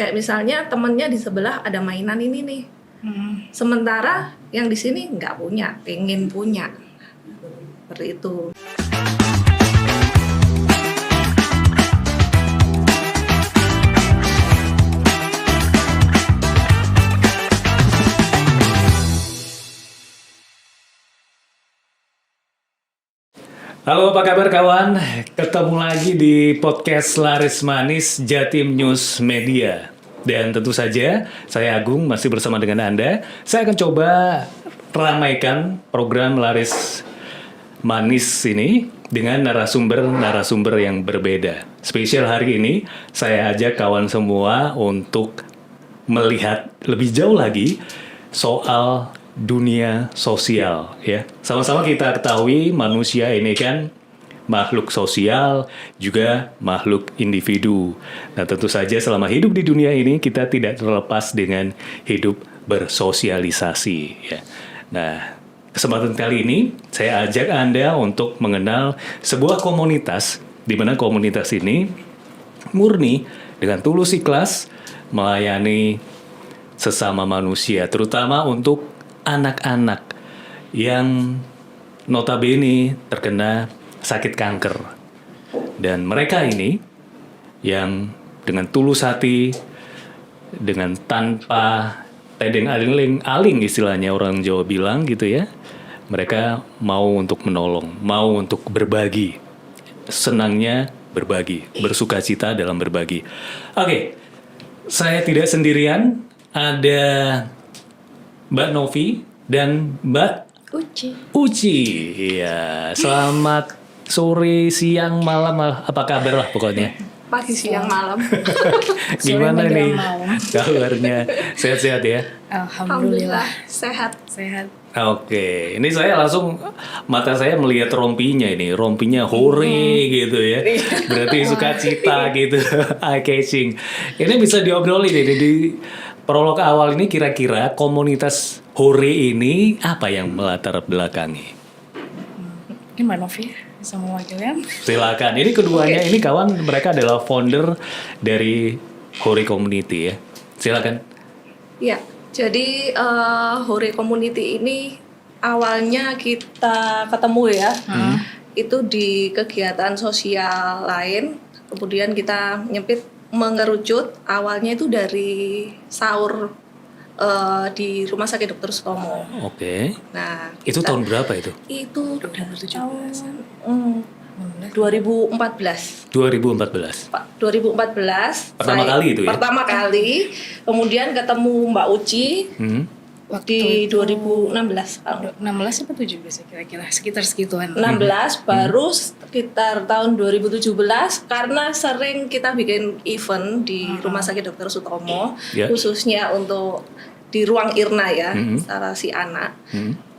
Kayak misalnya temennya di sebelah ada mainan ini nih. Sementara yang di sini nggak punya, pengen punya. Seperti itu. Halo, apa kabar kawan? Ketemu lagi di podcast Laris Manis Jatim News Media. Dan tentu saja, saya Agung masih bersama dengan Anda. Saya akan coba ramaikan program Laris Manis ini dengan narasumber-narasumber yang berbeda. Spesial hari ini, saya ajak kawan semua untuk melihat lebih jauh lagi soal dunia sosial, ya. Sama-sama kita ketahui manusia ini kan makhluk sosial, juga makhluk individu. Nah, tentu saja selama hidup di dunia ini kita tidak terlepas dengan hidup bersosialisasi, ya. Nah, kesempatan kali ini saya ajak Anda untuk mengenal sebuah komunitas, di mana komunitas ini murni dengan tulus ikhlas melayani sesama manusia, terutama untuk anak-anak yang notabene terkena sakit kanker. Dan mereka ini yang dengan tulus hati, dengan tanpa tedeng aling istilahnya orang Jawa bilang gitu ya, mereka mau untuk menolong, mau untuk berbagi. Senangnya berbagi, bersukacita dalam berbagi. Oke, saya tidak sendirian, ada Mbak Novi dan Mbak Uci. Iya, selamat sore, siang, malam, apa kabar lah pokoknya. Pagi, siang, malam. Gimana nih kabarnya? Sehat-sehat ya? Alhamdulillah sehat. Oke, ini saya langsung mata saya melihat rompinya ini, rompinya hore gitu ya. Berarti sukacita gitu, eye catching. Ini bisa diobrolin ini di prolog awal ini, kira-kira komunitas hore ini apa yang melatar belakangi? Ini Mbak Novi bisa mewakilkan. Silakan. Ini keduanya ini kawan, mereka adalah founder dari Hore Community ya. Silakan. Ya, jadi Hore Community ini awalnya kita ketemu ya. Itu di kegiatan sosial lain. Kemudian kita mengerucut awalnya itu dari sahur di Rumah Sakit Dr. Sutomo. Oke. Nah, itu tahun berapa itu? Itu 2017. tahun 2014. 2014. Pak, 2014. Pertama kali itu ya? Pertama kali. Kemudian ketemu Mbak Uci di 2016. 16 atau 17 kira-kira sekitar segituan. 16 baru sekitar tahun 2017 karena sering kita bikin event di Rumah Sakit Dr. Sutomo, khususnya untuk di ruang Irna ya, instalasi anak.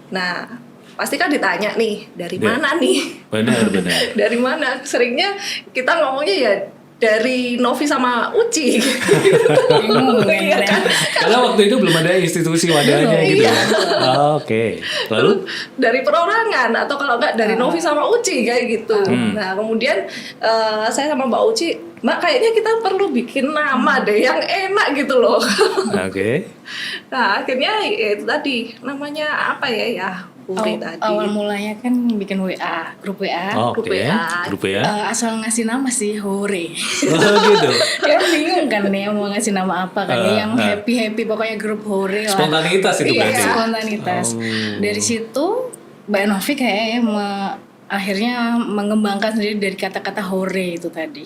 Nah, pasti kan ditanya nih, dari mana nih? Benar. Dari mana? Seringnya kita ngomongnya ya dari Novi sama Uci. Iya kan? Karena waktu itu belum ada institusi wadahnya gitu ya. Oke. Lalu dari perorangan atau kalau enggak dari Novi sama Uci kayak gitu. Nah, kemudian saya sama Mbak Uci, Mbak, kayaknya kita perlu bikin nama deh yang enak gitu loh. Oke. Nah, akhirnya ya itu tadi namanya apa ya? Hore tadi. Awal mulanya kan bikin grup WA. Grup WA. Asal ngasih nama sih Hore. Oh gitu. Dia bingung kan nih mau ngasih nama apa kan, yang happy pokoknya grup Hore lah. Spontanitas itu berarti. Spontanitas. Dari situ Mbak Novi kayaknya akhirnya mengembangkan sendiri dari kata-kata Hore itu tadi.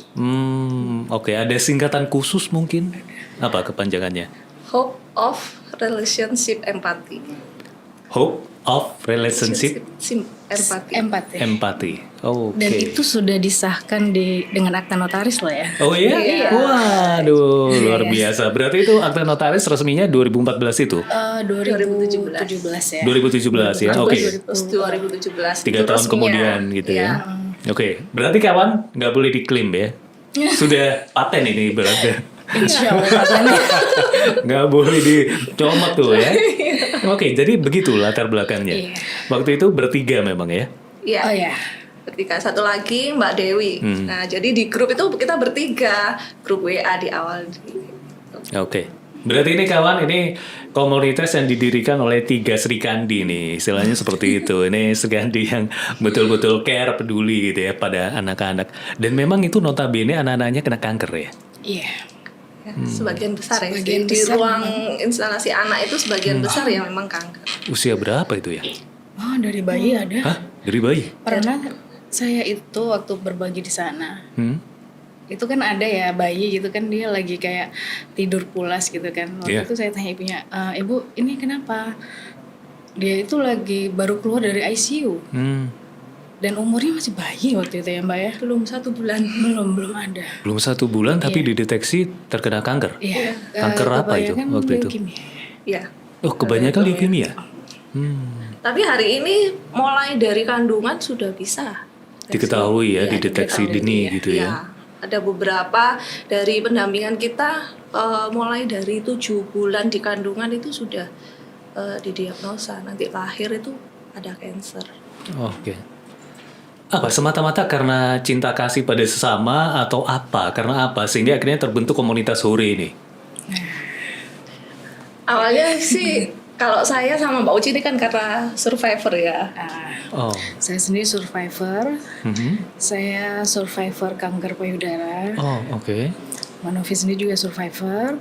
Oke, ada singkatan khusus mungkin? Apa kepanjangannya? Hope of Relationship Empathy. Hope of Relationship Empathy. Oh, dan itu sudah disahkan dengan akta notaris loh ya. Oh iya? Iya. Waduh, luar biasa. Berarti itu akta notaris resminya 2014 itu? 2017 ya. 2017 ya, oke. 2017. 3 tahun kemudian gitu ya. Oke, berarti kawan nggak boleh diklaim ya? Sudah paten ini berarti. Insya Allah. Nggak boleh dicomot tuh ya. Oke, jadi begitu latar belakangnya. Waktu itu bertiga memang ya? Iya. Oh ya. Bertiga, satu lagi Mbak Dewi. Nah, jadi di grup itu kita bertiga, grup WA di awal Oke. Berarti ini kawan, ini komunitas yang didirikan oleh 3 Sri Kandi nih, istilahnya seperti itu. Ini Sri Kandi yang betul-betul care, peduli gitu ya pada anak-anak. Dan memang itu notabene anak-anaknya kena kanker ya? Iya. Ya, sebagian besar Sebagian di besar ruang memang. instalasi anak itu sebagian besar yang memang kanker. Usia berapa itu ya? Oh, dari bayi ada. Hah? Dari bayi? Pernah saya itu waktu berbagi di sana. Itu kan ada ya bayi gitu kan, dia lagi kayak tidur pulas gitu kan. Waktu itu saya tanya ibunya, ibu ini kenapa? Dia itu lagi baru keluar dari ICU. Dan umurnya masih bayi waktu itu ya Mbak ya. Belum 1 bulan. Belum ada. Belum 1 bulan tapi dideteksi terkena kanker? Iya. Kanker apa itu waktu itu? Leukemia. Ya. Oh, kebanyakan leukemia? Tapi hari ini mulai dari kandungan sudah bisa Diketahui ya, Iya, dideteksi diketahui, dini iya. gitu ya? Iya. Ada beberapa dari pendampingan kita mulai dari 7 bulan di kandungan itu sudah didiagnosa. Nanti lahir itu ada kanker. Oke. Apa semata-mata karena cinta kasih pada sesama atau apa? Karena apa sehingga akhirnya terbentuk komunitas Hore ini? Awalnya sih kalau saya sama Mbak Uci ini kan karena survivor ya. Oh. Saya sendiri survivor. Saya survivor kanker payudara. Oh, oke. Mbak Novi sendiri juga survivor.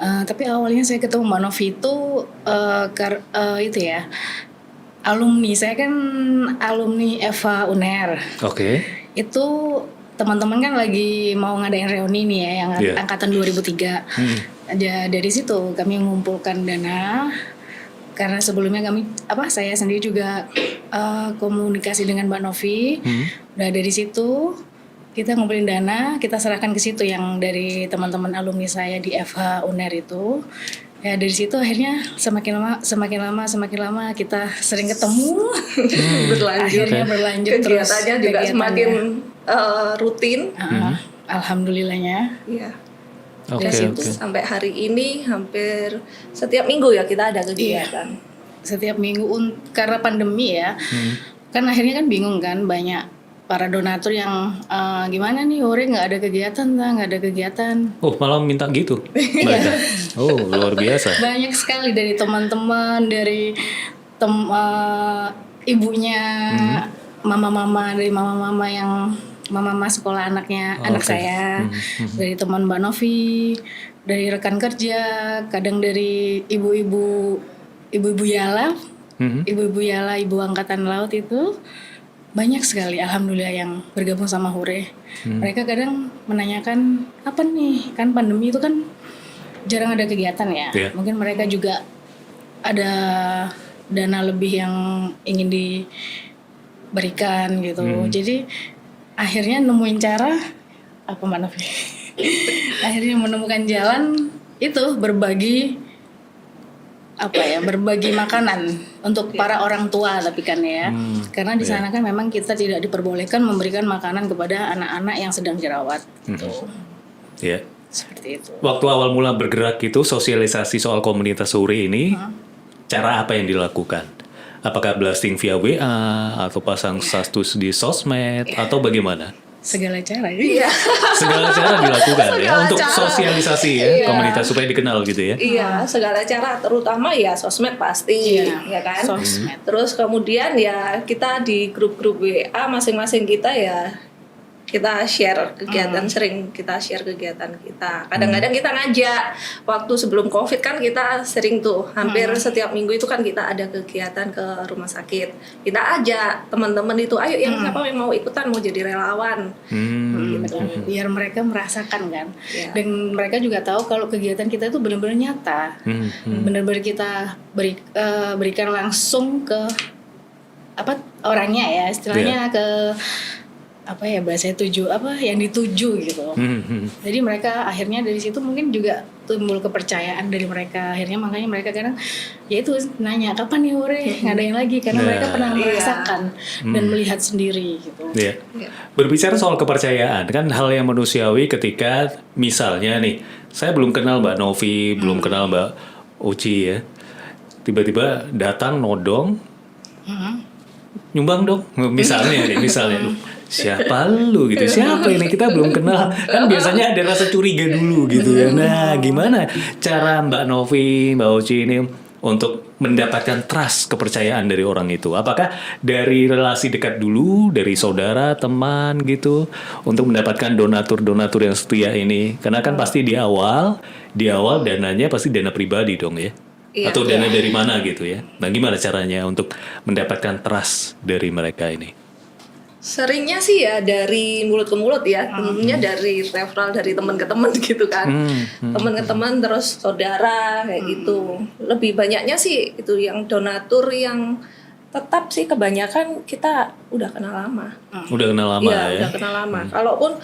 Tapi awalnya saya ketemu Mbak Novi itu itu ya, alumni. Saya kan alumni Eva UNER. Oke. Itu teman-teman kan lagi mau ngadain reuni nih ya, yang angkatan 2003. Dari situ kami mengumpulkan dana. Karena sebelumnya saya sendiri juga komunikasi dengan Mbak Novi. Nah dari situ kita ngumpulin dana, kita serahkan ke situ yang dari teman-teman alumni saya di FH UNER itu. Ya dari situ akhirnya semakin lama kita sering ketemu. Akhirnya berlanjut terus. Kegiatannya juga semakin rutin. Alhamdulillahnya. Iya. Oke. Sampai hari ini hampir setiap minggu ya kita ada kegiatan. Setiap minggu karena pandemi ya. Kan akhirnya kan bingung kan, banyak para donatur yang gimana nih Hore nggak ada kegiatan. Oh, malah minta gitu mereka. Oh, luar biasa. Banyak sekali dari teman-teman, dari ibunya, mama-mama yang mama sekolah anak saya, dari teman Mbak Novi, dari rekan kerja, kadang dari ibu-ibu Yala, ibu angkatan laut itu banyak sekali alhamdulillah yang bergabung sama Hore. Mereka kadang menanyakan kapan nih, kan pandemi itu kan jarang ada kegiatan ya. Mungkin mereka juga ada dana lebih yang ingin diberikan gitu. Jadi akhirnya nemuin cara apa Mbak Novi? Akhirnya menemukan jalan itu berbagi makanan untuk para orang tua tapi kan ya. Karena di sana kan memang kita tidak diperbolehkan memberikan makanan kepada anak-anak yang sedang dirawat gitu. Iya. Seperti itu. Waktu awal mula bergerak itu sosialisasi soal komunitas Hore ini, cara apa yang dilakukan? Apakah blasting via WA atau pasang status di sosmed atau bagaimana? Segala cara. Iya. Segala cara dilakukan ya untuk sosialisasi ya komunitas supaya dikenal gitu ya. Iya, segala cara terutama ya sosmed pasti ya kan. Sosmed. Terus kemudian ya kita di grup-grup WA masing-masing kita ya kita share kegiatan, sering kita share kegiatan kita. Kadang-kadang kita ngajak, waktu sebelum COVID kan kita sering tuh, hampir setiap minggu itu kan kita ada kegiatan ke rumah sakit. Kita ajak teman-teman itu, ayo yang siapa yang mau ikutan, mau jadi relawan. Gitu. Biar mereka merasakan kan. Dan mereka juga tahu kalau kegiatan kita itu benar-benar nyata. Benar-benar kita berikan langsung ke orangnya ya, istilahnya ke bahasa yang dituju gitu. Jadi mereka akhirnya dari situ mungkin juga timbul kepercayaan dari mereka. Akhirnya makanya mereka kadang ya itu nanya kapan nih Hore ngadain lagi karena mereka pernah merasakan dan melihat sendiri gitu. Berbicara soal kepercayaan kan hal yang manusiawi ketika misalnya nih saya belum kenal Mbak Novi, belum kenal Mbak Uci ya. Tiba-tiba datang nodong nyumbang dong misalnya siapa lu gitu, siapa ini, kita belum kenal kan, biasanya ada rasa curiga dulu gitu ya. Nah gimana cara Mbak Novi, Mbak Oci ini untuk mendapatkan trust, kepercayaan dari orang itu? Apakah dari relasi dekat dulu, dari saudara, teman gitu, untuk mendapatkan donatur yang setia ini? Karena kan pasti di awal dananya pasti dana pribadi dong ya, atau dana dari mana gitu ya. Nah gimana caranya untuk mendapatkan trust dari mereka ini? Seringnya sih ya dari mulut ke mulut ya, tentunya dari referral dari teman ke teman gitu kan, teman ke teman terus saudara kayak gitu. Lebih banyaknya sih itu yang donatur yang tetap sih, kebanyakan kita udah kenal lama. Udah kenal lama ya? Udah kenal lama. Kalaupun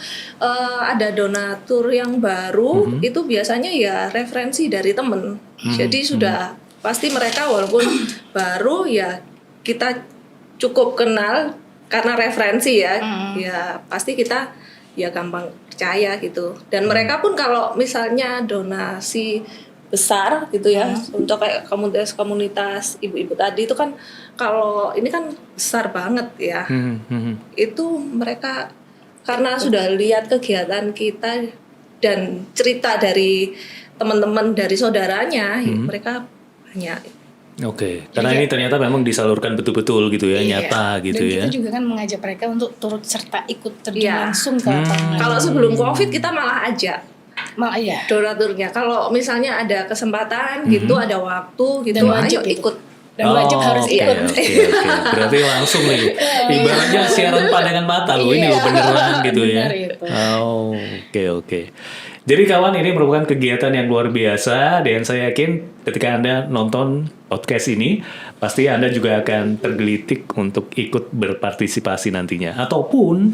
ada donatur yang baru, itu biasanya ya referensi dari temen. Jadi sudah pasti mereka walaupun baru ya kita cukup kenal karena referensi ya, ya pasti kita ya gampang percaya gitu. Dan mereka pun kalau misalnya donasi besar gitu ya, untuk kayak komunitas ibu-ibu tadi itu kan, kalau ini kan besar banget ya, itu mereka karena sudah lihat kegiatan kita dan cerita dari teman-teman dari saudaranya, ya mereka banyak. Oke, karena ini ternyata memang disalurkan betul-betul gitu ya, nyata gitu ya. Dan kita juga kan mengajak mereka untuk turut serta ikut terjun langsung ke lapangan. Kalau sebelum COVID kita malah ajak donaturnya. Kalau misalnya ada kesempatan gitu, ada waktu gitu, ayo ikut. Dan wajib harus ikut. Oke. Berarti langsung nih, ibaratnya siaran pandangan mata loh, ini loh beneran gitu ya. Oke. Jadi kawan, ini merupakan kegiatan yang luar biasa, dan saya yakin ketika Anda nonton podcast ini, pasti Anda juga akan tergelitik untuk ikut berpartisipasi nantinya. Ataupun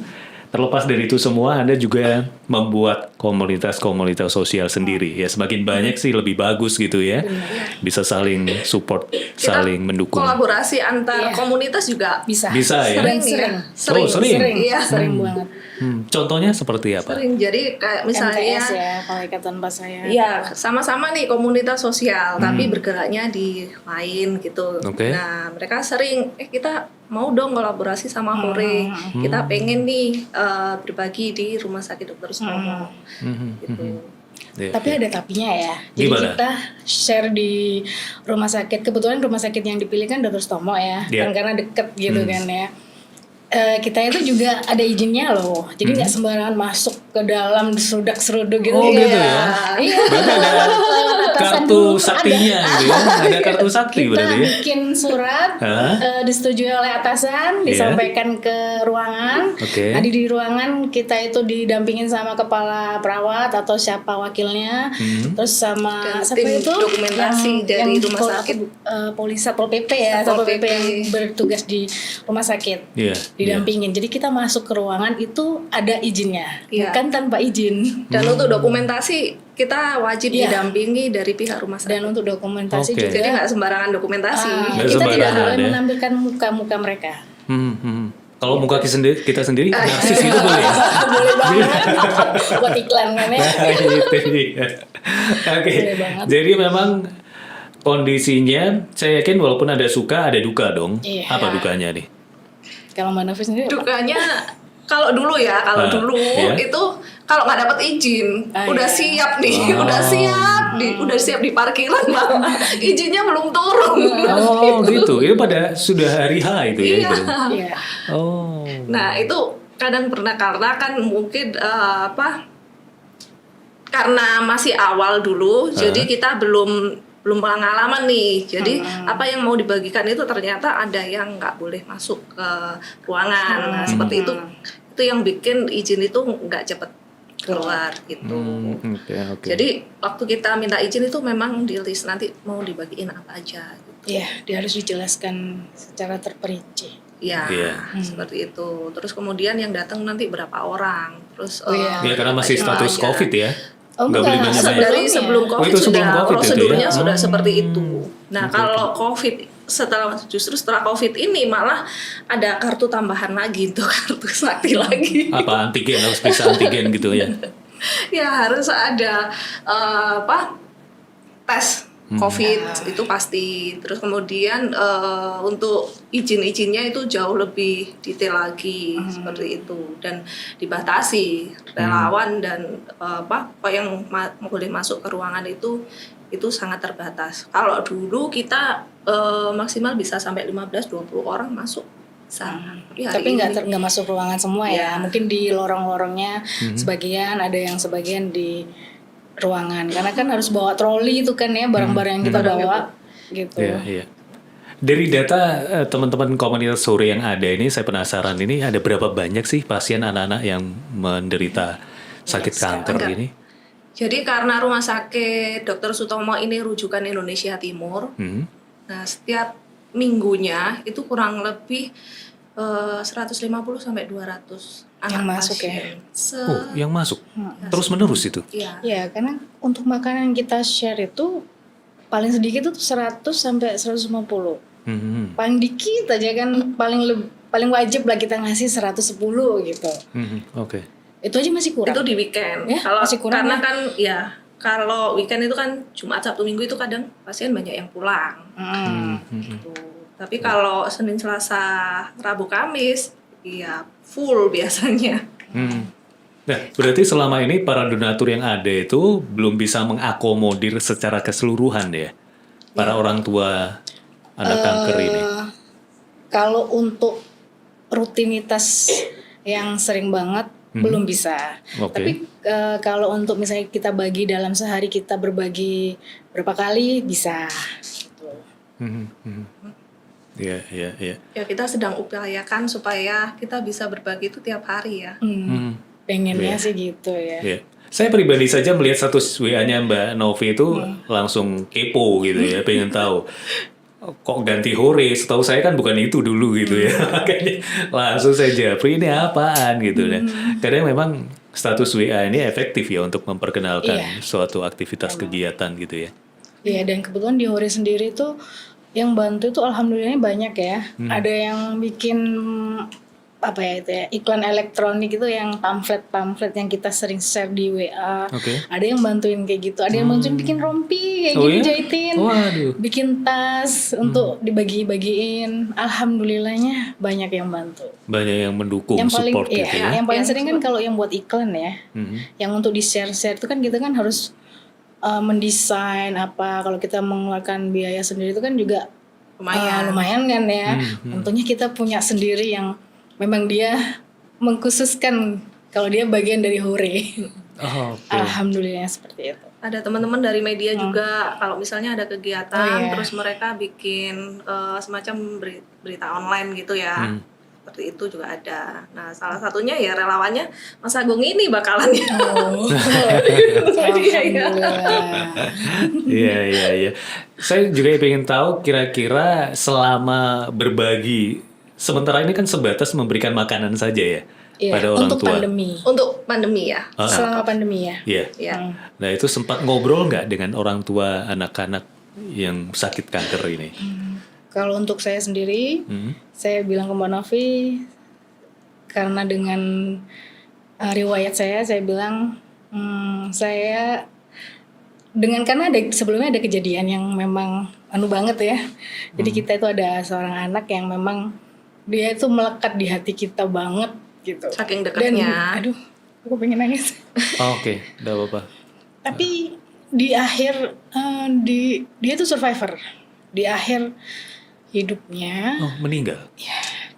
terlepas dari itu semua, Anda juga membuat komunitas-komunitas sosial sendiri. Ya, semakin banyak sih lebih bagus gitu ya. Bisa saling support, saling mendukung. Kolaborasi antar komunitas juga bisa ya. Sering banget. Contohnya seperti apa? Sering. Jadi kayak misalnya MTS ya, Malaikat Tanpa Sayap. Ya, sama-sama nih komunitas sosial, tapi bergeraknya di lain gitu. Nah, mereka sering kita mau dong kolaborasi sama Hore. Kita pengen nih berbagi di Rumah Sakit Dr. Sutomo. Gitu. Tapi ada tapinya ya. Jadi kita share di rumah sakit. Kebetulan rumah sakit yang dipilih kan Dr. Sutomo ya. Kan karena deket gitu kan ya. Kita itu juga ada izinnya loh, jadi nggak sembarangan masuk ke dalam seruduk gitu. Gitu ya. Iya. Berarti ada kartu saktinya gitu ya. Ada kartu sakti berarti. Kita bikin surat, disetujui oleh atasan, disampaikan ke ruangan. Nah di ruangan kita itu didampingin sama kepala perawat atau siapa wakilnya, terus sama siapa itu dokumentasi dari rumah sakit, polisi Satpol PP ya, Satpol PP yang bertugas di rumah sakit. Didampingin. Jadi kita masuk ke ruangan itu ada izinnya, bukan tanpa izin. Dan untuk dokumentasi kita wajib didampingi dari pihak rumah sakit. Dan untuk dokumentasi juga, jadi nggak sembarangan dokumentasi. Kita tidak boleh menampilkan muka-muka mereka. Kalau muka kita sendiri narsis itu boleh ya? Boleh banget. Buat iklan kan ya. Oke. Jadi memang kondisinya, saya yakin walaupun ada suka ada duka dong. Apa dukanya nih? Kalau Mbak Novi sendiri dukanya kalau dulu itu kalau nggak dapat izin udah siap nih, udah siap di parkiran malah izinnya belum turun. Gitu. Itu pada sudah hari H itu ya. Iya. Nah itu kadang pernah, karena kan mungkin karena masih awal dulu, jadi kita belum pengalaman nih, jadi apa yang mau dibagikan itu ternyata ada yang nggak boleh masuk ke ruangan. Nah, seperti itu yang bikin izin itu nggak cepat keluar gitu. Jadi waktu kita minta izin itu memang di list nanti mau dibagiin apa aja. Iya, dia harus dijelaskan secara terperinci. Seperti itu. Terus kemudian yang datang nanti berapa orang. Terus karena masih status COVID ya. Nggak boleh banyak. Dari sebelum COVID prosedurnya sudah seperti itu. Nah kalau COVID setelah COVID ini malah ada kartu tambahan lagi, itu kartu sakti lagi. Apa antigen, harus periksa antigen gitu ya? Ya harus ada tes COVID itu pasti. Terus kemudian untuk izin-izinnya itu jauh lebih detail lagi seperti itu, dan dibatasi relawan dan apa yang boleh masuk ke ruangan itu sangat terbatas. Kalau dulu kita maksimal bisa sampai 15-20 orang masuk. Tapi nggak masuk ruangan semua ya. Mungkin di lorong-lorongnya sebagian, ada yang sebagian di ruangan, karena kan harus bawa troli itu kan ya, barang-barang yang kita bawa gitu. Iya. Dari data teman-teman komunitas sore yang ada ini, saya penasaran ini ada berapa banyak sih pasien anak-anak yang menderita sakit kanker ini? Jadi karena Rumah Sakit Dr. Sutomo ini rujukan Indonesia Timur, nah setiap minggunya itu kurang lebih 150 sampai 200 anak yang masuk pasien. Yang masuk terus menerus itu? Iya, karena untuk makanan yang kita share itu paling sedikit itu 100 sampai 150. Paling dikit aja kan, paling wajib lah kita ngasih 110 gitu. Oke. Itu aja masih kurang. Itu di weekend. Ya, kalau masih kurang karena ya? kan ya kalau weekend itu kan Jumat, Sabtu, Minggu itu kadang pasien banyak yang pulang. Gitu. Tapi kalau Senin, Selasa, Rabu, Kamis, ya full biasanya. Nah, berarti selama ini para donatur yang ada itu belum bisa mengakomodir secara keseluruhan ya para orang tua anak kanker ini. Kalau untuk rutinitas yang sering banget belum bisa. Tapi kalau untuk misalnya kita bagi dalam sehari, kita berbagi berapa kali bisa. Gitu. Iya. Ya kita sedang upayakan supaya kita bisa berbagi itu tiap hari ya. Pengennya sih gitu ya. Iya. Saya pribadi saja melihat status WA-nya Mbak Novi itu langsung kepo gitu ya, pengen tahu. Kok ganti hore? Setahu saya kan bukan itu dulu gitu ya. Makanya langsung saya japri ini apaan gitu ya. Karena memang status WA ini efektif ya untuk memperkenalkan suatu aktivitas kegiatan gitu ya. Iya, dan kebetulan di hore sendiri tuh yang bantu itu alhamdulillahnya banyak ya. Ada yang bikin apa ya itu ya, iklan elektronik itu, yang pamflet yang kita sering share di WA. Ada yang bantuin kayak gitu, ada yang bantuin bikin rompi kayak gini, jahitin, bikin tas untuk dibagi-bagiin. Alhamdulillahnya banyak yang bantu. Banyak yang mendukung, yang paling, support gitu ya. Yang paling sering kan kalau yang buat iklan ya, yang untuk di share itu kan kita kan harus mendesain apa, kalau kita mengeluarkan biaya sendiri itu kan juga lumayan kan ya. Untungnya kita punya sendiri yang memang dia mengkhususkan kalau dia bagian dari hore. Alhamdulillah seperti itu. Ada teman-teman dari media juga, kalau misalnya ada kegiatan terus mereka bikin semacam berita online gitu ya. Seperti itu juga ada. Nah, salah satunya ya relawannya Mas Agung ini bakalan Iya. Saya juga ingin tahu kira-kira selama berbagi, sementara ini kan sebatas memberikan makanan saja ya pada orang untuk tua. Untuk pandemi ya. Selama pandemi ya. Iya. Nah, itu sempat ngobrol nggak dengan orang tua anak-anak yang sakit kanker ini? Kalau untuk saya sendiri, saya bilang ke Mbak Novi, karena dengan riwayat saya bilang saya karena sebelumnya ada kejadian yang memang banget ya. Jadi kita itu ada seorang anak yang memang dia itu melekat di hati kita banget gitu. Saking dekatnya. Dan, aku pengen nangis. Oke, enggak apa-apa. Tapi di akhir dia tuh survivor. Di akhir hidupnya meninggal.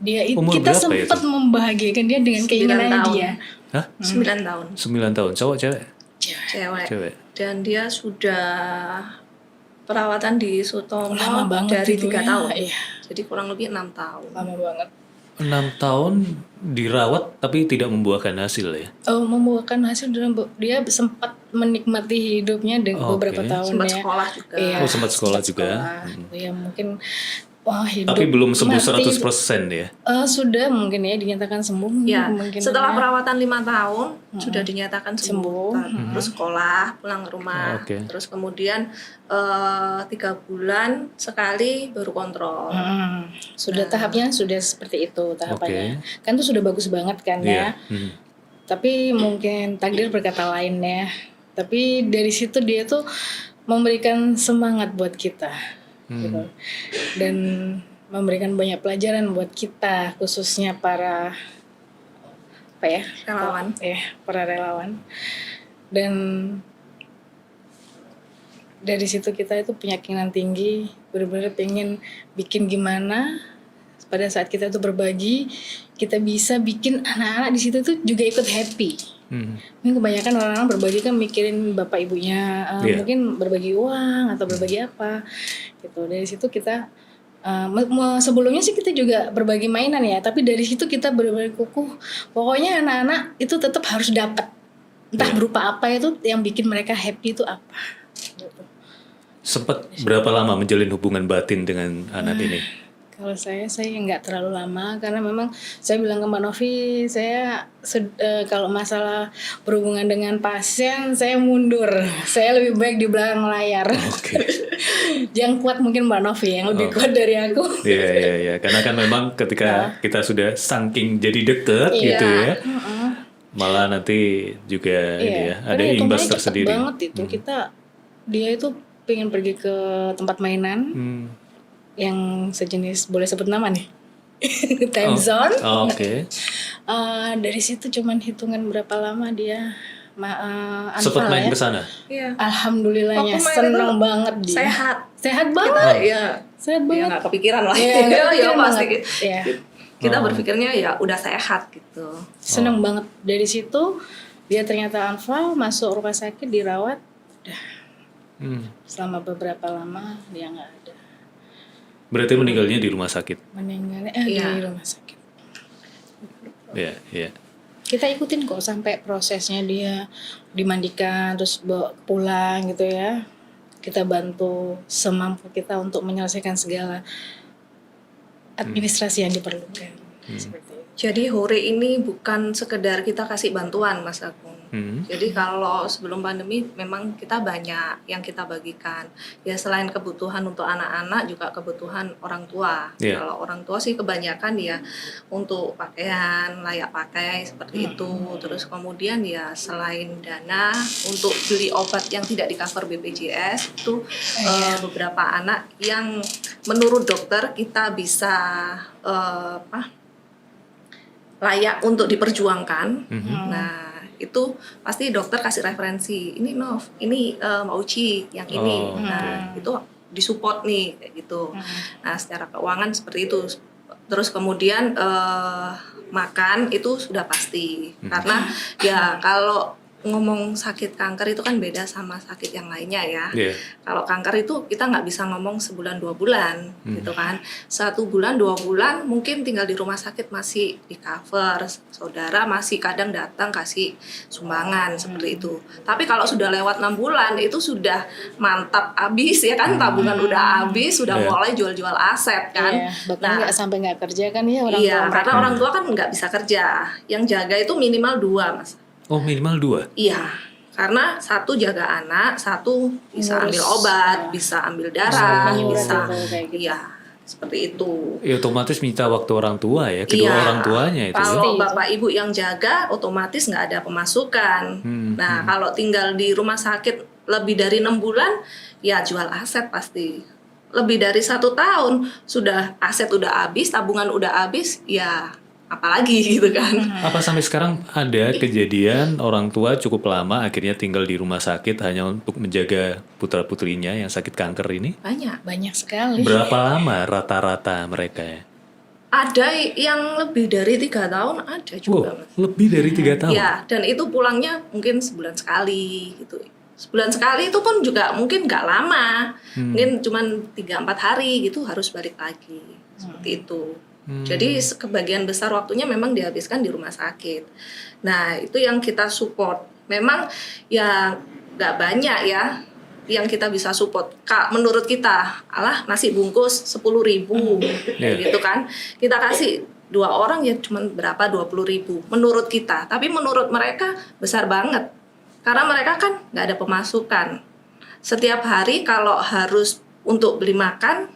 Ya, kita sempat membahagiakan dia dengan keinginan dia. Hah? 9 tahun. 9 tahun. Cowok, cewek? Cewek. Dan dia sudah perawatan di Sutomo dari 3 tahun. Iya. Jadi kurang lebih 6 tahun. Lama banget. 6 tahun dirawat tapi tidak membuahkan hasil ya? Membuahkan hasil, dia sempat menikmati hidupnya beberapa tahun. Sempat sekolah juga. Iya, sempat sekolah juga. Ya mungkin hidup tapi belum sembuh 100% ya? Sudah mungkin ya dinyatakan sembuh. Ya, mungkin setelah perawatan 5 tahun sudah dinyatakan sembuh. Terus sekolah, pulang ke rumah. Terus kemudian 3 bulan sekali baru kontrol. Sudah tahapnya sudah seperti itu tahapannya. Kan itu sudah bagus banget kan ya. Tapi mungkin takdir berkata lain ya. Tapi dari situ dia tuh memberikan semangat buat kita gitu. Dan memberikan banyak pelajaran buat kita, khususnya para relawan. Para relawan. Dan dari situ kita itu punya keinginan tinggi, benar-benar pengen bikin gimana pada saat kita tuh berbagi, kita bisa bikin anak-anak di situ tuh juga ikut happy. Ini kebanyakan orang-orang berbagi kan mikirin bapak ibunya, mungkin berbagi uang atau berbagi apa gitu. Dari situ kita sebelumnya sih kita juga berbagi mainan ya, tapi dari situ kita benar-benar kukuh. Pokoknya anak-anak itu tetap harus dapat, entah berupa apa itu yang bikin mereka happy itu apa. Gitu. Sempat berapa lama menjalin hubungan batin dengan anak ini? Kalau saya nggak terlalu lama karena memang saya bilang ke Mbak Novi, saya kalau masalah berhubungan dengan pasien saya mundur, saya lebih baik di belakang layar. Okay. Yang kuat mungkin Mbak Novi yang lebih kuat dari aku. Iya. Karena kan memang ketika kita sudah saking jadi deket gitu ya, malah nanti juga ini ya ada imbas tersendiri. Banget itu dia itu pengen pergi ke tempat mainan. Yang sejenis, boleh sebut nama nih, time zone. Oke. Dari situ cuman hitungan berapa lama dia sempat main ke sana. Iya. Alhamdulillahnya seneng banget dia. Sehat banget. Sehat banget. Ya nggak kepikiran lah. Ya pasti. Kita berpikirnya ya udah sehat gitu. Seneng banget. Dari situ dia ternyata Anfal masuk rumah sakit dirawat. Udah. Selama beberapa lama dia nggak ada. Berarti meninggalnya di rumah sakit? Di rumah sakit. Iya. Kita ikutin kok sampai prosesnya dia dimandikan, terus bawa pulang gitu ya. Kita bantu semampu kita untuk menyelesaikan segala administrasi yang diperlukan. Seperti itu. Jadi Hore ini bukan sekedar kita kasih bantuan, Mas Agung. Jadi kalau sebelum pandemi memang kita banyak yang kita bagikan. Ya selain kebutuhan untuk anak-anak juga kebutuhan orang tua. Kalau orang tua sih kebanyakan ya untuk pakaian, layak pakai seperti itu. Terus kemudian ya selain dana untuk beli obat yang tidak di-cover BPJS itu beberapa anak yang menurut dokter kita bisa layak untuk diperjuangkan. Nah, itu pasti dokter kasih referensi. Ini Nov, ini Mbak Uci, yang ini. Nah, itu disupport nih kayak gitu. Nah, secara keuangan seperti itu. Terus kemudian makan itu sudah pasti. Karena ya kalau ngomong sakit kanker itu kan beda sama sakit yang lainnya ya. Kalau kanker itu kita nggak bisa ngomong sebulan 2 bulan gitu kan. 1 bulan 2 bulan mungkin tinggal di rumah sakit masih di cover, saudara masih kadang datang kasih sumbangan seperti itu. Tapi kalau sudah lewat 6 bulan itu sudah mantap habis ya kan, tabungan udah habis, sudah mulai jual-jual aset kan. Bahkan nggak kerja kan ya orang tua. Iya, karena orang tua kan nggak bisa kerja. Yang jaga itu minimal 2 Mas. Oh, minimal 2? Iya, karena 1 jaga anak, 1 bisa ambil obat, bisa ambil darah, bisa gitu. Iya, seperti itu. Ya otomatis minta waktu orang tua ya, kedua orang tuanya itu. Kalau bapak ibu yang jaga, otomatis nggak ada pemasukan. Nah, kalau tinggal di rumah sakit lebih dari 6 bulan, ya jual aset pasti. Lebih dari 1 tahun, sudah aset udah habis, tabungan udah habis, ya apalagi gitu kan. Apa sampai sekarang ada kejadian orang tua cukup lama akhirnya tinggal di rumah sakit hanya untuk menjaga putra-putrinya yang sakit kanker ini? Banyak sekali. Berapa lama rata-rata mereka ya? Ada yang lebih dari 3 tahun ada juga. Lebih dari 3 tahun? Ya, dan itu pulangnya mungkin sebulan sekali gitu. Sebulan sekali itu pun juga mungkin nggak lama. Mungkin cuma 3-4 hari gitu harus balik lagi. Seperti itu. Jadi kebagian besar waktunya memang dihabiskan di rumah sakit. Nah, itu yang kita support. Memang ya nggak banyak ya yang kita bisa support. Menurut kita, nasi bungkus 10.000 gitu kan. Kita kasih 2 orang ya cuma berapa 20.000 menurut kita. Tapi menurut mereka besar banget. Karena mereka kan nggak ada pemasukan. Setiap hari kalau harus untuk beli makan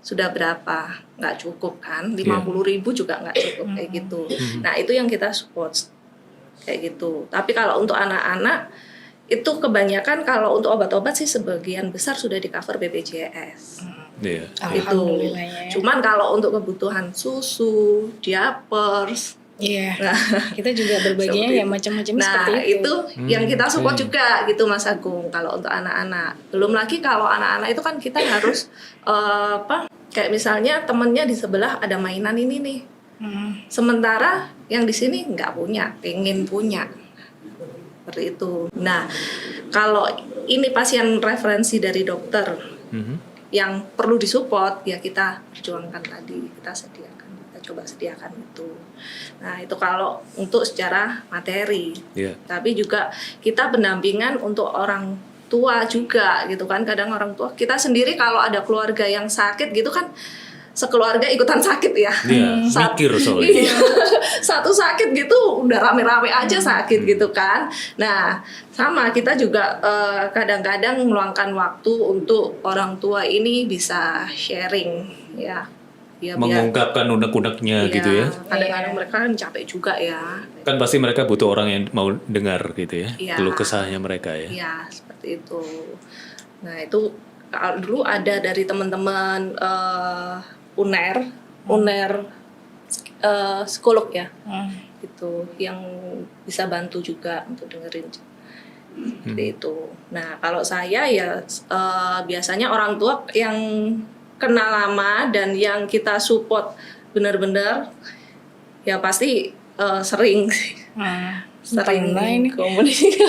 sudah berapa? Nggak cukup kan? 50.000 juga nggak cukup kayak gitu. Nah, itu yang kita support kayak gitu. Tapi kalau untuk anak-anak itu kebanyakan kalau untuk obat-obat sih sebagian besar sudah di cover BPJS. Iya. Itu. Alhamdulillah ya. Cuman kalau untuk kebutuhan susu, diapers, Iya. nah, Kita juga berbaginya seperti ya macam-macam nah seperti itu. yang kita support oke. juga gitu Mas Agung kalau untuk anak-anak. Belum lagi kalau anak-anak itu kan kita harus kayak misalnya temennya di sebelah ada mainan ini nih. Sementara yang di sini nggak punya, pengen punya. Seperti itu. Nah, kalau ini pasien referensi dari dokter yang perlu disupport, ya kita perjuangkan tadi, kita sediakan, kita coba sediakan itu. Nah, itu kalau untuk secara materi. Iya. Tapi juga kita pendampingan untuk orang tua juga gitu kan. Kadang orang tua kita sendiri kalau ada keluarga yang sakit gitu kan, sekeluarga ikutan sakit ya. Iya, mikir soalnya. Iya. Satu sakit gitu udah rame-rame aja sakit gitu kan. Nah, sama kita juga kadang-kadang meluangkan waktu untuk orang tua ini bisa sharing ya. Ya, Mengungkapkan unek-uneknya gitu ya. Kadang-kadang mereka kan capek juga ya. Kan pasti mereka butuh orang yang mau dengar gitu ya. Iya. Keluh kesahnya mereka ya. Iya, seperti itu. Nah, itu kalau dulu ada dari teman-teman UNER psikolog ya, gitu, yang bisa bantu juga untuk dengerin seperti itu. Nah, kalau saya ya biasanya orang tua yang kenal lama dan yang kita support benar-benar ya pasti sering Karena ini komunikasi.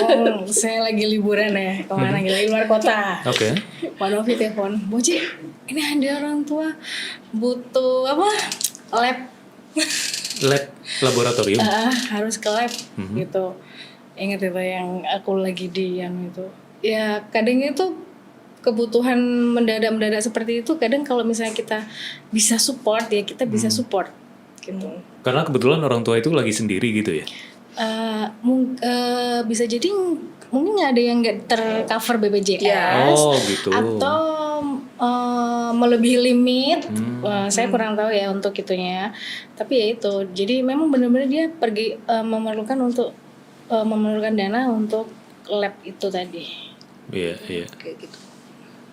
saya lagi liburan ya, kemana lagi luar kota. Oke. Pak Novi telepon, Boci, ini ada orang tua butuh apa? Lab laboratorium. Harus ke lab gitu. Ingat itu yang aku lagi di yang itu. Ya kadang itu kebutuhan mendadak seperti itu. Kadang kalau misalnya kita bisa support ya kita bisa support gitu. Karena kebetulan orang tua itu lagi sendiri gitu ya. Bisa jadi mungkin ada yang nggak tercover BPJS Oh gitu. atau melebihi limit. Saya kurang tahu ya untuk itunya, tapi ya itu jadi memang benar-benar dia pergi memerlukan dana untuk lab itu tadi. Iya. Kayak gitu.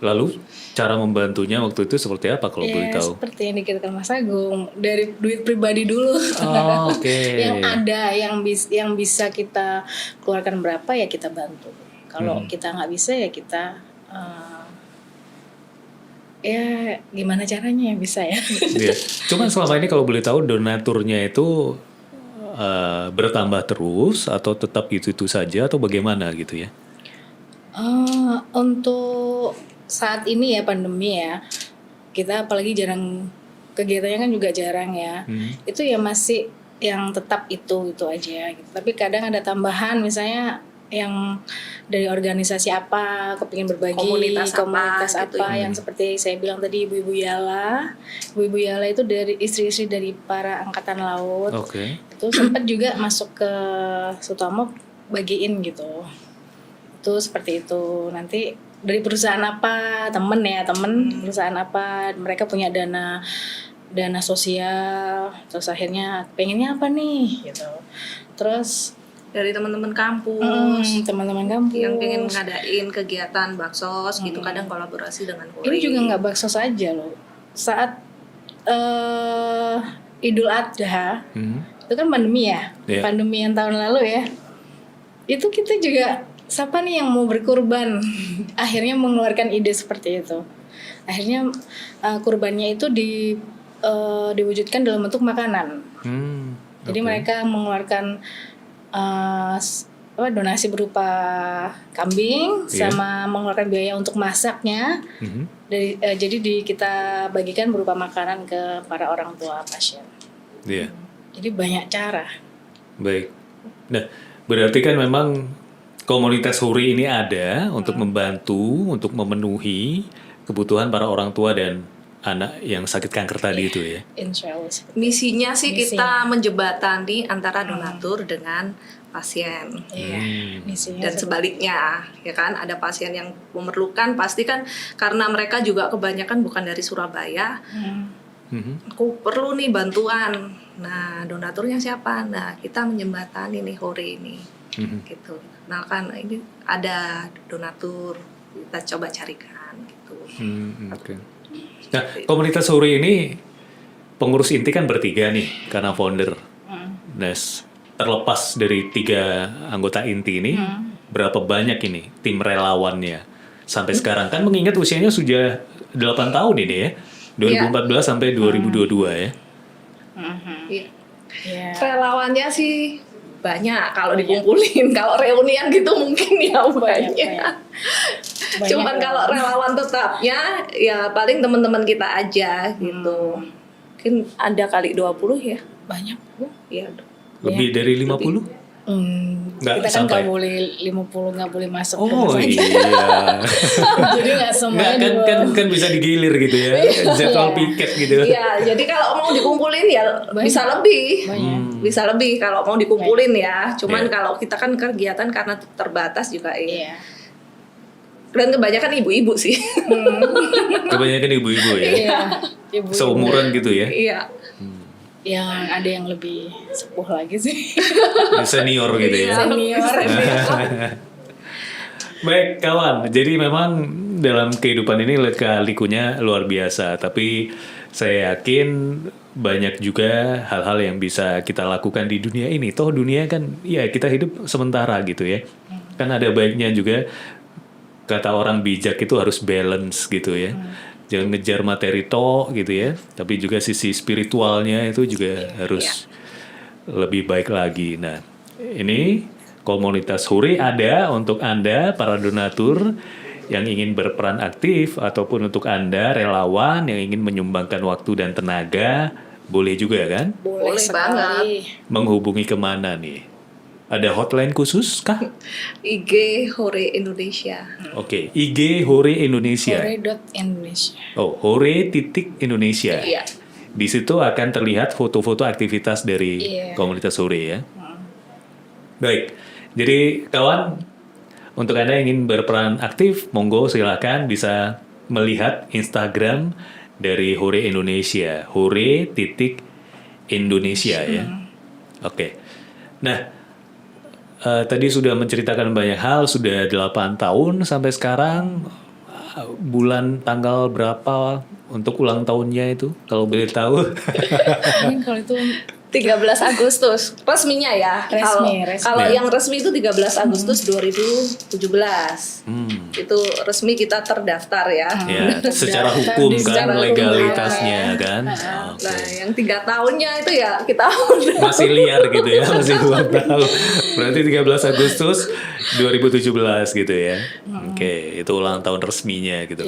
Lalu cara membantunya waktu itu seperti apa kalau boleh tahu? Seperti yang dikatakan Mas Agung, dari duit pribadi dulu. Oh, oke. Yang ada yang bisa kita keluarkan berapa ya kita bantu. Kalau kita nggak bisa ya kita ya gimana caranya ya bisa ya. Iya. Cuman selama ini kalau boleh tahu donaturnya itu bertambah terus atau tetap itu saja atau bagaimana gitu ya? Untuk saat ini ya pandemi ya, kita apalagi jarang kegiatannya kan juga jarang ya. Itu ya masih yang tetap itu aja gitu. Tapi kadang ada tambahan misalnya yang dari organisasi apa kepingin berbagi komunitas apa gitu ya. Yang seperti saya bilang tadi Ibu-Ibu Yala itu dari istri-istri dari para angkatan laut. Itu sempat juga masuk ke Sutomo bagiin gitu. Itu seperti itu. Nanti dari perusahaan apa, temen perusahaan apa, mereka punya dana sosial, terus akhirnya pengennya apa nih gitu. Terus Dari teman-teman kampus, teman-teman kampus yang pengen ngadain kegiatan baksos gitu, kadang kolaborasi dengan Kori. ini juga nggak baksos aja loh. Saat Idul Adha itu kan pandemi ya, pandemi yang tahun lalu ya, itu kita juga siapa nih yang mau berkurban, akhirnya mengeluarkan ide seperti itu. Akhirnya kurbannya itu diwujudkan dalam bentuk makanan. Jadi mereka mengeluarkan donasi berupa kambing sama mengeluarkan biaya untuk masaknya. Jadi kita bagikan berupa makanan ke para orang tua pasien. Jadi banyak cara. Baik. Nah, berarti kan memang komunitas Huri ini ada untuk membantu, untuk memenuhi kebutuhan para orang tua dan anak yang sakit kanker tadi itu ya. Insya Allah. Misinya sih kita menjembatani antara donatur dengan pasien. Misinya Dan sebaliknya, ya kan, ada pasien yang memerlukan, pasti kan karena mereka juga kebanyakan bukan dari Surabaya. Aku perlu nih bantuan. Nah, donaturnya siapa? Nah, kita menjembatani nih Huri ini. gitu. Nah kan ini ada donatur, kita coba carikan gitu. Oke. Nah, komunitas Hore ini pengurus inti kan bertiga nih karena founder. Nah, terlepas dari 3 anggota inti ini, berapa banyak ini tim relawannya sampai sekarang? Kan mengingat usianya sudah 8 tahun ini ya, 2014 sampai 2022 ya. Iya. Relawannya sih banyak kalau dikumpulin, kalau reunian gitu mungkin ya banyak. Cuman kalau relawan tetapnya ya paling teman-teman kita aja gitu. Mungkin ada kali 20 ya. Banyak Bu. Ya. Lebih dari 50? Nggak Kita kan sampai. nggak boleh 50 nggak boleh masuk. Oh rumah sakit. iya. Jadi nggak semuanya kan bisa digilir gitu ya, jadwal piket gitu. Iya, jadi kalau mau dikumpulin ya bisa lebih. Bisa lebih kalau mau dikumpulin ya. Cuman kalau kita kan kegiatan karena terbatas juga Iya. Dan kebanyakan ibu-ibu sih. Kebanyakan ibu-ibu ya, Iya. Ibu seumuran gitu ya. Iya. yang ada yang lebih sepuh lagi sih. Senior gitu ya. Senior. Baik kawan, jadi memang dalam kehidupan ini lika-likunya luar biasa. Tapi saya yakin banyak juga hal-hal yang bisa kita lakukan di dunia ini. Toh dunia kan, ya kita hidup sementara gitu ya. Kan ada baiknya juga, kata orang bijak itu harus balance gitu ya. Jangan ngejar materi toh gitu ya. Tapi juga sisi spiritualnya itu juga harus lebih baik lagi. Nah, ini komunitas Hore ada untuk Anda para donatur yang ingin berperan aktif ataupun untuk Anda relawan yang ingin menyumbangkan waktu dan tenaga, boleh juga kan? Boleh sekali. Menghubungi kemana nih? Ada hotline khusus kah? IG Hore Indonesia. Oke, IG Hore Indonesia. Hore.Indonesia. Oh, Hore.Indonesia. Iya. Di situ akan terlihat foto-foto aktivitas dari komunitas Hore ya. Baik, jadi kawan, untuk Anda yang ingin berperan aktif, monggo silakan bisa melihat Instagram dari Hore Indonesia, Hore.Indonesia ya. Oke. Nah, tadi sudah menceritakan banyak hal, sudah 8 tahun sampai sekarang. Bulan tanggal berapa untuk ulang tahunnya itu? Kalau boleh tahu. Mungkin kalau itu 13 Agustus resminya ya. Resmi. Kalau yang resmi itu 13 Agustus 2017. Itu resmi kita terdaftar ya. Ya, secara hukum kan, legalitasnya kan. Nah, yang 3 tahunnya itu ya kita masih liar gitu ya, masih belum tahu. Berarti 13 Agustus 2017 gitu ya. Oke, itu ulang tahun resminya gitu.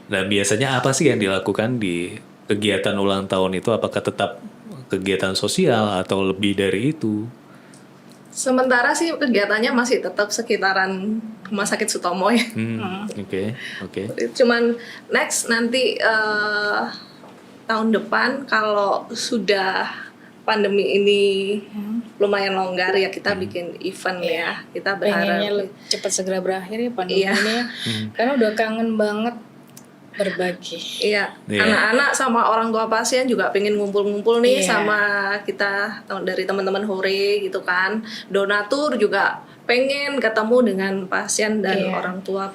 Nah, biasanya apa sih yang dilakukan di kegiatan ulang tahun itu? Apakah tetap kegiatan sosial atau lebih dari itu? Sementara sih kegiatannya masih tetap sekitaran Rumah Sakit Sutomo ya. Oke. Cuman next nanti tahun depan kalau sudah pandemi ini lumayan longgar ya kita bikin event ya. Kita berharap cepat segera berakhir ya pandemi ini ya. Karena udah kangen banget berbagi. Iya, anak-anak sama orang tua pasien juga pengen ngumpul-ngumpul nih sama kita dari teman-teman Hore gitu kan. Donatur juga pengen ketemu dengan pasien dan orang tua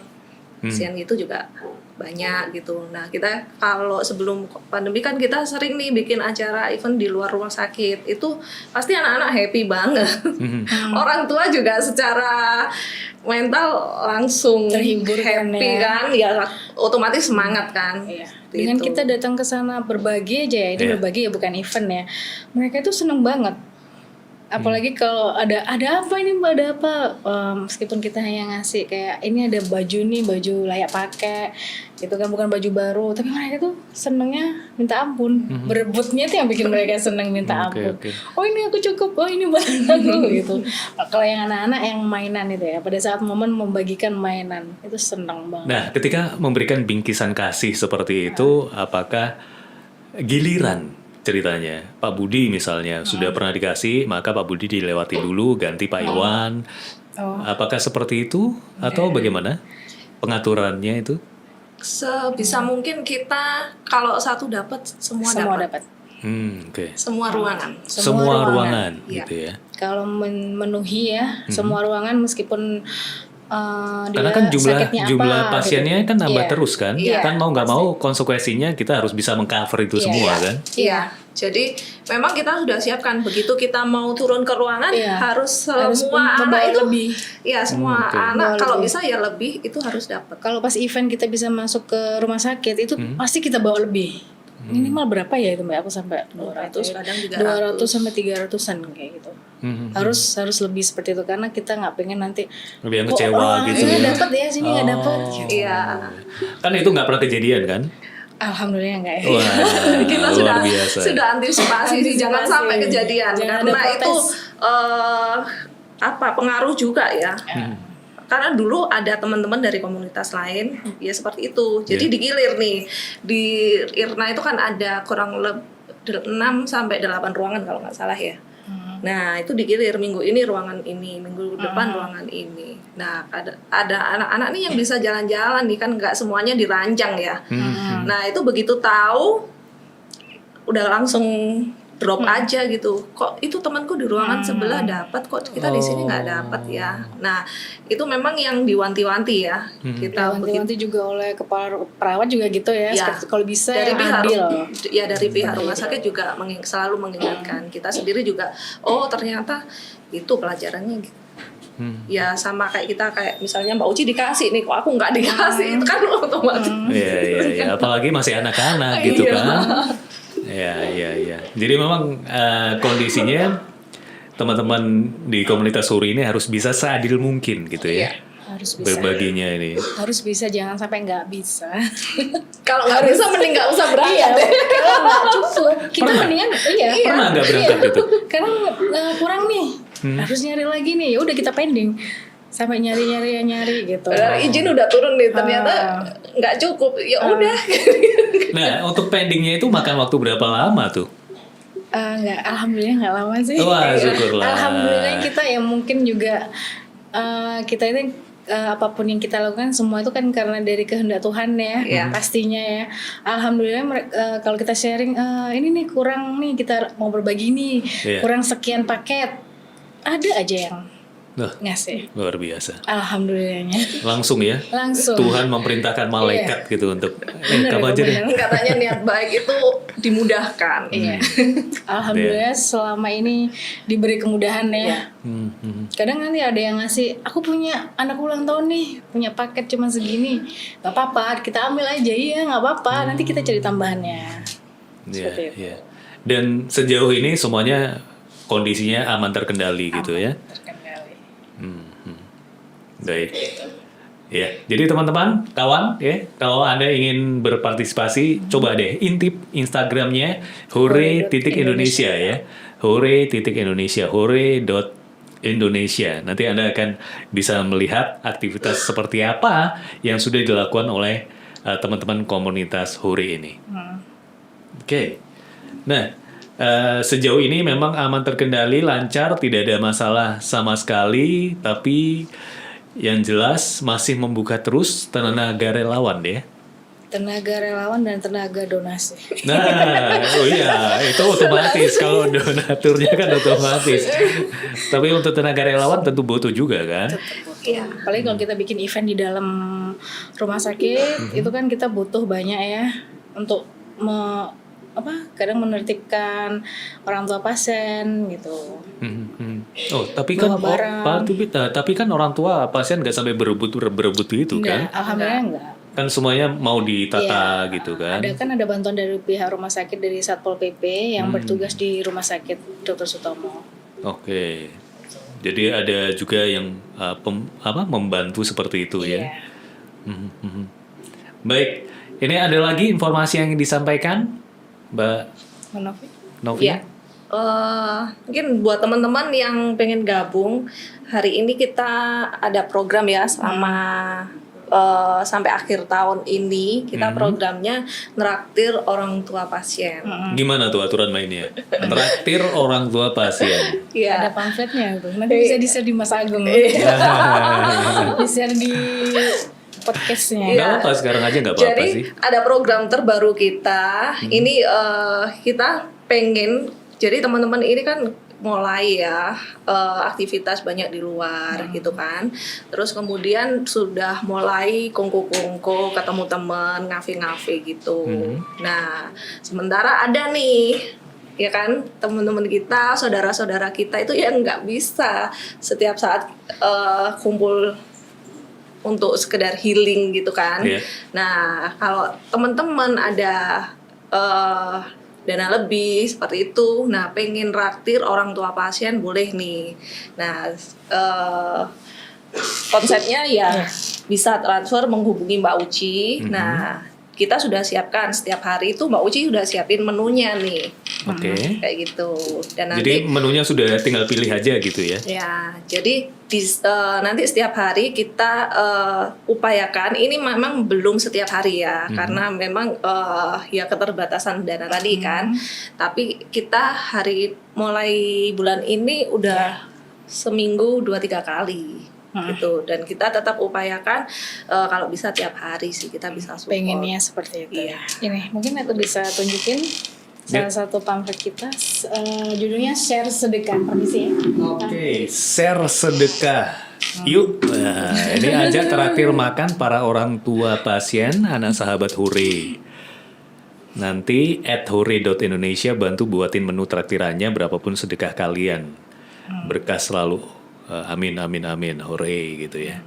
pasien itu juga banyak gitu. Nah, kita kalau sebelum pandemi kan kita sering nih bikin acara event di luar rumah sakit. Itu pasti anak-anak happy banget. Orang tua juga secara mental langsung terhibur happy kan ya otomatis semangat kan. Dengan kita datang ke sana berbagi aja ya, ini berbagi ya bukan event ya. Mereka itu seneng banget. Apalagi kalau ada apa ini Mbak, ada apa, meskipun kita hanya ngasih kayak ini ada baju nih, baju layak pakai gitu kan, bukan baju baru, tapi mereka tuh senengnya minta ampun. Berebutnya tuh yang bikin mereka seneng minta ampun. Oh ini aku cukup, oh ini barang aku gitu. Kalau yang anak-anak yang mainan itu ya, pada saat momen membagikan mainan itu seneng banget. Nah, ketika memberikan bingkisan kasih seperti itu, apakah giliran ceritanya Pak Budi misalnya sudah pernah dikasih, maka Pak Budi dilewati dulu, ganti Pak Iwan. Apakah seperti itu atau bagaimana pengaturannya itu? Sebisa mungkin kita kalau satu dapat semua dapat. Oke. Semua ruangan. Semua ruangan Iya. gitu ya. Kalau memenuhi ya semua ruangan meskipun Karena dia kan jumlah sakitnya apa, pasiennya gitu. kan nambah Iya. terus kan. Iya, Kan mau nggak mau konsekuensinya kita harus bisa mengcover itu Iya. semua kan. Iya, jadi memang kita sudah siapkan begitu kita mau turun ke ruangan Iya. harus Harus semua membawa anak itu lebih. Iya, semua Oke. anak Membawa kalau lebih. bisa ya lebih itu harus dapat. Kalau pas event kita bisa masuk ke rumah sakit itu pasti kita bawa lebih. Minimal berapa ya itu Mbak? Aku sampai 200, kadang 200 sampai 300-an kayak gitu. Harus lebih seperti itu karena kita nggak pengen nanti Lebih yang kok kecewa orang gitu ini ya. dapat ya sini nggak dapat. Iya. Kan itu nggak pernah kejadian kan? Alhamdulillah enggak ya. Wah, Kita luar biasa. sudah antisipasi sih, jangan Antisipasi. sampai kejadian Jangan karena ada itu protes. pengaruh juga ya. Karena dulu ada teman-teman dari komunitas lain ya seperti itu. Jadi digilir nih. Di IRNA itu kan ada kurang lebih 6 sampai 8 ruangan kalau nggak salah ya. Nah, itu digilir minggu ini ruangan ini, minggu depan ruangan ini. Nah, ada anak-anak nih yang bisa jalan-jalan nih kan nggak semuanya diranjang ya. Nah, itu begitu tahu udah langsung drop aja gitu. Kok itu temanku di ruangan sebelah dapat, kok kita di sini nggak dapat ya. Nah, itu memang yang diwanti-wanti ya. Kita begitu Wanti-wanti juga oleh kepala perawat juga gitu ya. Ya. Kalau bisa dari yang pihak adil. dari pihak rumah sakit juga selalu mengingatkan. Kita sendiri juga, oh ternyata itu pelajarannya gitu. Ya sama kayak kita kayak misalnya Mbak Uci dikasih nih, kok aku nggak dikasih, itu kan otomatis. Iya. Apalagi masih anak-anak gitu Iya. kan. Iya. Jadi memang kondisinya teman-teman di komunitas Huri ini harus bisa seadil mungkin gitu ya. Harus bisa. Berbaginya ini. Harus bisa, jangan sampai nggak bisa. Kalau nggak bisa mending nggak usah berangkat. Iya, kalau nggak cukup kita Pernah? mendingan Pernah nggak berangkat gitu? Karena kurang nih, harus nyari lagi nih. Ya udah kita pending sampai nyari gitu. Padahal izin udah turun nih, ternyata nggak cukup. Ya udah. Nah, untuk pendingnya itu makan waktu berapa lama tuh? Nggak, alhamdulillah nggak lama sih. Wah, syukurlah. Alhamdulillah kita yang mungkin juga kita ini apapun yang kita lakukan semua itu kan karena dari kehendak Tuhan ya, pastinya ya. Alhamdulillah kalau kita sharing ini nih kurang nih, kita mau berbagi nih, kurang sekian paket, ada aja yang ngasih. Luar biasa. Alhamdulillahnya. Langsung ya. Langsung. Tuhan memerintahkan malaikat gitu untuk kamu aja deh. Katanya niat baik itu dimudahkan. Iya. Alhamdulillah selama ini diberi kemudahan ya. Kadang nanti ada yang ngasih, aku punya anak ulang tahun nih, punya paket cuma segini, nggak apa-apa, kita ambil aja. Iya nggak apa-apa, nanti kita cari tambahannya. Iya. Dan sejauh ini semuanya kondisinya aman terkendali gitu ya. Baik. Ya, jadi teman-teman, kawan, ya, kalau Anda ingin berpartisipasi, coba deh intip Instagramnya hore.indonesia ya, hore.indonesia, hore.indonesia. Nanti Anda akan bisa melihat aktivitas seperti apa yang sudah dilakukan oleh teman-teman komunitas Hore ini. Oke. Nah, sejauh ini memang aman terkendali, lancar, tidak ada masalah sama sekali, tapi yang jelas masih membuka terus tenaga relawan ya. Tenaga relawan dan tenaga donasi. Nah, oh iya, itu otomatis kalau donaturnya kan otomatis. Tapi untuk tenaga relawan tentu butuh juga kan. Iya. Apalagi kalau kita bikin event di dalam rumah sakit, itu kan kita butuh banyak ya untuk kadang menertibkan orang tua pasien gitu. Oh, tapi kan tapi kan orang tua pasien nggak sampai berebut itu kan? Alhamdulillah enggak. Kan semuanya mau ditata gitu kan? Ada bantuan dari pihak rumah sakit dari Satpol PP yang bertugas di rumah sakit Dr. Sutomo. Oke. Jadi ada juga yang membantu seperti itu ya. Baik. Ini ada lagi informasi yang disampaikan, Mbak Novi? Ya. Mungkin buat teman-teman yang pengen gabung, hari ini kita ada program ya selama sampai akhir tahun ini. Kita programnya neraktir orang tua pasien. Gimana tuh aturan mainnya? Neraktir orang tua pasien. Ada pamfletnya tuh. Nanti bisa di-share di Mas Agung. Di-share di podcastnya. Nggak apa, sekarang aja nggak apa-apa Jadi sih. ada program terbaru kita. Ini kita pengen, jadi teman-teman ini kan mulai ya aktivitas banyak di luar gitu kan. Terus kemudian sudah mulai kongko-kongko, ketemu teman, ngafe-ngafe gitu. Nah, sementara ada nih ya kan teman-teman kita, saudara-saudara kita itu yang nggak bisa setiap saat kumpul untuk sekedar healing gitu kan. Nah, kalau teman-teman ada dana lebih seperti itu, nah pengen raktir orang tua pasien boleh nih. Nah konsepnya ya bisa transfer menghubungi Mbak Uci. Nah kita sudah siapkan setiap hari itu Mbak Uci sudah siapin menunya nih. Kayak gitu. Dan jadi nanti menunya sudah tinggal pilih aja gitu ya? Ya, jadi nanti setiap hari kita upayakan, ini memang belum setiap hari ya, karena memang ya keterbatasan dana tadi kan. Tapi kita mulai bulan ini udah seminggu 2-3 kali. Gitu, dan kita tetap upayakan kalau bisa tiap hari sih kita bisa support. Pengennya seperti itu. Ini mungkin aku bisa tunjukin salah satu pamflet kita, judulnya Share Sedekah. Permisi ya. Share Sedekah. Yuk, ini aja traktir makan para orang tua pasien anak sahabat Hore. Nanti @hore.indonesia bantu buatin menu traktirannya berapapun sedekah kalian. Berkah selalu. Amin, amin, amin, hore gitu ya.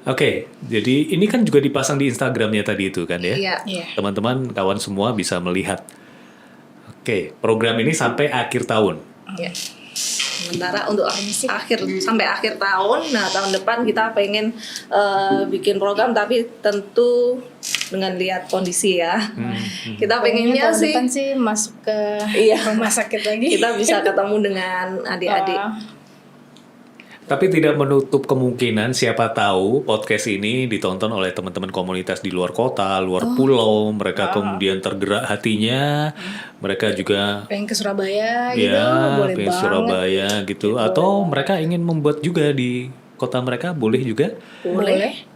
Oke, jadi ini kan juga dipasang di Instagramnya tadi itu kan ya. Teman-teman, kawan semua bisa melihat. Oke, program ini sampai akhir tahun. Sementara untuk sampai akhir tahun, nah tahun depan kita pengen bikin program, tapi tentu dengan lihat kondisi ya. Kita pengennya tahun sih depan sih masuk ke rumah sakit lagi. Kita bisa ketemu dengan adik-adik. Tapi tidak menutup kemungkinan siapa tahu podcast ini ditonton oleh teman-teman komunitas di luar kota, luar pulau. Mereka kemudian tergerak hatinya. Mereka juga pengen ke Surabaya gitu, boleh pengen banget. Surabaya gitu. Atau mereka ingin membuat juga di kota mereka, boleh juga? Boleh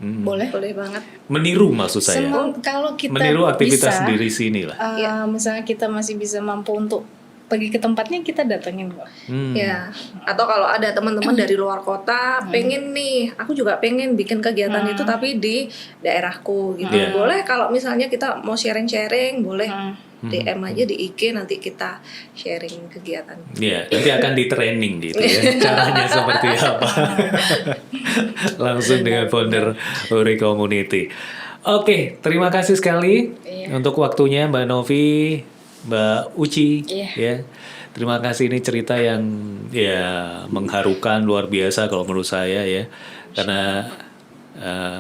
Banget. Meniru maksud saya. Kalau kita meniru aktivitas bisa, diri sini lah. Misalnya kita masih bisa mampu untuk pergi ke tempatnya, kita datengin kok. Ya, atau kalau ada teman-teman dari luar kota pengen nih, aku juga pengen bikin kegiatan itu tapi di daerahku gitu. Boleh kalau misalnya kita mau sharing-sharing, boleh DM aja di IG, nanti kita sharing kegiatan. Iya, nanti akan di training gitu ya. Caranya seperti apa. Langsung dengan founder Hore Community. Oke, terima kasih sekali untuk waktunya Mbak Novi, Mbak Uci, ya. Terima kasih, ini cerita yang ya mengharukan luar biasa kalau menurut saya ya, karena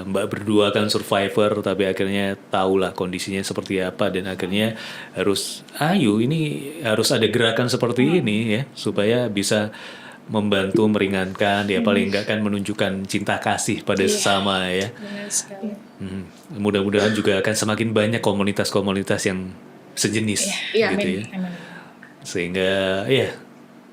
Mbak berdua kan survivor, tapi akhirnya tahulah kondisinya seperti apa dan akhirnya harus ini harus ada gerakan seperti ini ya supaya bisa membantu meringankan ya, paling enggak kan menunjukkan cinta kasih pada sesama ya. Benar sekali. Mudah-mudahan juga akan semakin banyak komunitas-komunitas yang sejenis gitu ya.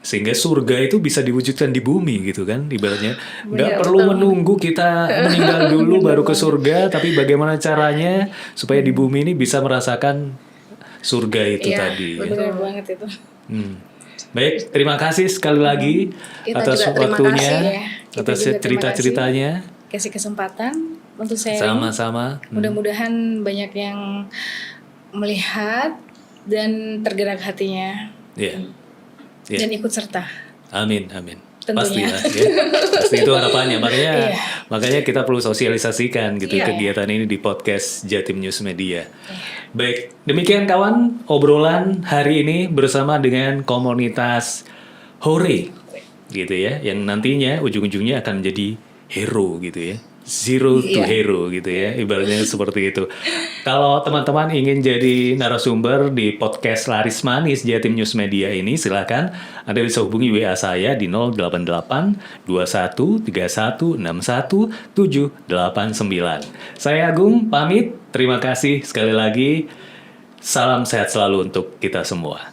Sehingga surga itu bisa diwujudkan di bumi gitu kan, ibaratnya nggak perlu menunggu kita meninggal dulu baru ke surga, tapi bagaimana caranya supaya di bumi ini bisa merasakan surga itu tadi. Benar banget itu. Baik, terima kasih sekali lagi atas waktunya, atas cerita-ceritanya. Kasih kesempatan untuk saya. Sama-sama. Mudah-mudahan banyak yang melihat dan tergerak hatinya. Dan ikut serta. Amin. Tentunya. Pastilah ya. Pasti itu harapannya. Makanya kita perlu sosialisasikan gitu kegiatan ini di podcast Jatim News Media. Baik, demikian kawan obrolan hari ini bersama dengan komunitas Hore gitu ya, yang nantinya ujung-ujungnya akan menjadi hero gitu ya. Zero to hero gitu ya, ibaratnya seperti itu. Kalau teman-teman ingin jadi narasumber di podcast Laris Manis Jatim News Media ini, silakan Anda bisa hubungi WA saya di 088 21 31 61 789. Saya Agung pamit, terima kasih sekali lagi. Salam sehat selalu untuk kita semua.